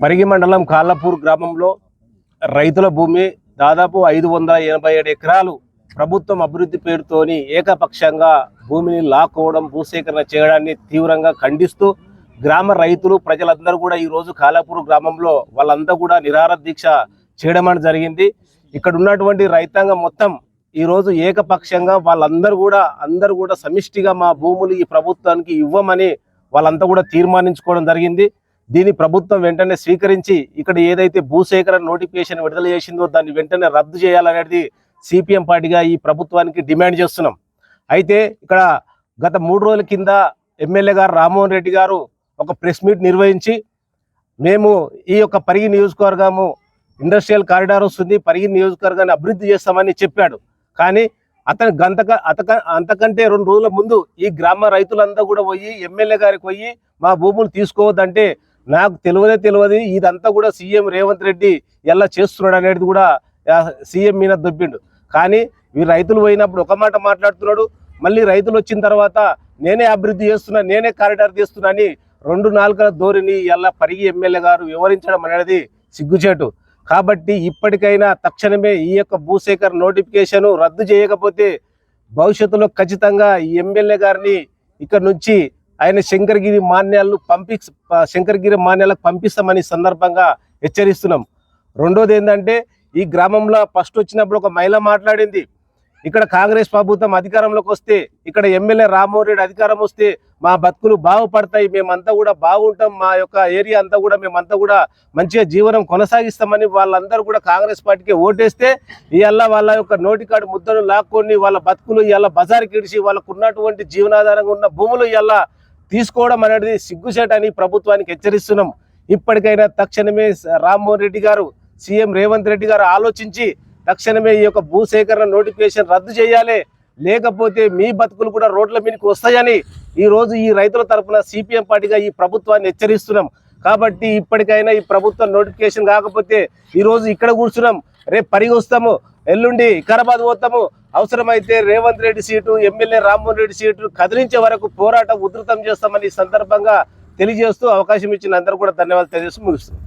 పరిగి మండలం కాళ్ళపూర్ గ్రామంలో రైతుల భూమి దాదాపు 587 ఎకరాలు ప్రభుత్వం అభివృద్ధి పేరుతోని ఏకపక్షంగా భూమిని లాక్కోవడం, భూసేకరణ చేయడాన్ని తీవ్రంగా ఖండిస్తూ గ్రామ రైతులు ప్రజలందరూ కూడా ఈరోజు కాళ్ళపూర్ గ్రామంలో వాళ్ళంతా కూడా నిరాహార దీక్ష చేయడం అని జరిగింది. ఇక్కడ ఉన్నటువంటి రైతాంగం మొత్తం ఈరోజు ఏకపక్షంగా వాళ్ళందరూ కూడా సమిష్టిగా మా భూములు ఈ ప్రభుత్వానికి ఇవ్వమని వాళ్ళంతా కూడా తీర్మానించుకోవడం జరిగింది. దీన్ని ప్రభుత్వం వెంటనే స్వీకరించి ఇక్కడ ఏదైతే భూసేకరణ నోటిఫికేషన్ విడుదల చేసిందో దాన్ని వెంటనే రద్దు చేయాలనేది సిపిఎం పార్టీగా ఈ ప్రభుత్వానికి డిమాండ్ చేస్తున్నాం. అయితే ఇక్కడ గత 3 రోజుల కింద ఎమ్మెల్యే గారు రామ్మోహన్ రెడ్డి గారు ఒక ప్రెస్ మీట్ నిర్వహించి మేము ఈ యొక్క పరిగి నియోజకవర్గము ఇండస్ట్రియల్ కారిడార్ వస్తుంది, పరిగి నియోజకవర్గాన్ని అభివృద్ధి చేస్తామని చెప్పాడు. కానీ అంతకంటే 2 రోజుల ముందు ఈ గ్రామ రైతులంతా కూడా పోయి ఎమ్మెల్యే గారికి పోయి మా భూములు తీసుకోవద్దంటే నాకు తెలియదు ఇదంతా కూడా సీఎం రేవంత్ రెడ్డి ఎలా చేస్తున్నాడు అనేది కూడా సీఎం మీద దొబ్బిండు. కానీ ఈ రైతులు పోయినప్పుడు ఒక మాట మాట్లాడుతున్నాడు, మళ్ళీ రైతులు వచ్చిన తర్వాత నేనే అభివృద్ధి చేస్తున్నా, నేనే కారిడార్ చేస్తున్నా అని 2 నాలుకల ధోరణి ఎలా పరిగి ఎమ్మెల్యే గారు వివరించడం అనేది సిగ్గుచేటు. కాబట్టి ఇప్పటికైనా తక్షణమే ఈ యొక్క భూసేకరణ నోటిఫికేషన్ రద్దు చేయకపోతే భవిష్యత్తులో ఖచ్చితంగా ఈ ఎమ్మెల్యే గారిని ఇక్కడ నుంచి ఆయన శంకరగిరి మాన్యాలకు పంపిస్తామని సందర్భంగా హెచ్చరిస్తున్నాం. రెండోది ఏంటంటే ఈ గ్రామంలో ఫస్ట్ వచ్చినప్పుడు ఒక మహిళ మాట్లాడింది, ఇక్కడ కాంగ్రెస్ ప్రభుత్వం అధికారంలోకి వస్తే, ఇక్కడ ఎమ్మెల్యే రామ్మోహన్ రెడ్డి అధికారం వస్తే మా బతుకులు బాగుపడతాయి, మేమంతా కూడా బాగుంటాం, మా యొక్క ఏరియా అంతా కూడా మేమంతా కూడా మంచిగా జీవనం కొనసాగిస్తామని వాళ్ళందరూ కూడా కాంగ్రెస్ పార్టీకి ఓటేస్తే ఇవాళ వాళ్ళ యొక్క నోటి కార్డు ముద్దను లాక్కొని వాళ్ళ బతుకులు ఇవాళ బజారుకి ఇడిచి వాళ్ళకు ఉన్నటువంటి జీవనాధారంగా ఉన్న భూములు ఇవాళ తీసుకోవడం అనేది సిగ్గుచేటని ప్రభుత్వానికి హెచ్చరిస్తున్నాం. ఇప్పటికైనా తక్షణమే రామ్మోహన్ రెడ్డి గారు, సీఎం రేవంత్ రెడ్డి గారు ఆలోచించి తక్షణమే ఈ యొక్క భూసేకరణ నోటిఫికేషన్ రద్దు చేయాలి, లేకపోతే మీ బతుకులు కూడా రోడ్ల మీదకి వస్తాయని ఈరోజు ఈ రైతుల తరఫున సిపిఎం పార్టీగా ఈ ప్రభుత్వాన్ని హెచ్చరిస్తున్నాం. కాబట్టి ఇప్పటికైనా ఈ ప్రభుత్వం నోటిఫికేషన్ కాకపోతే ఈరోజు ఇక్కడ కూర్చున్నాం, రేపు పరిగి వస్తాము, ఎల్లుండి వికారాబాద్ పోతాము, అవసరమైతే Revanth Reddy seat, MLA Rammohan Reddy seat కదిలించే వరకు పోరాటం ఉధృతం చేస్తామని ఈ సందర్భంగా తెలియజేస్తూ అవకాశం ఇచ్చిన అందరూ కూడా ధన్యవాదాలు తెలియజేస్తూ ముగిస్తున్నాం.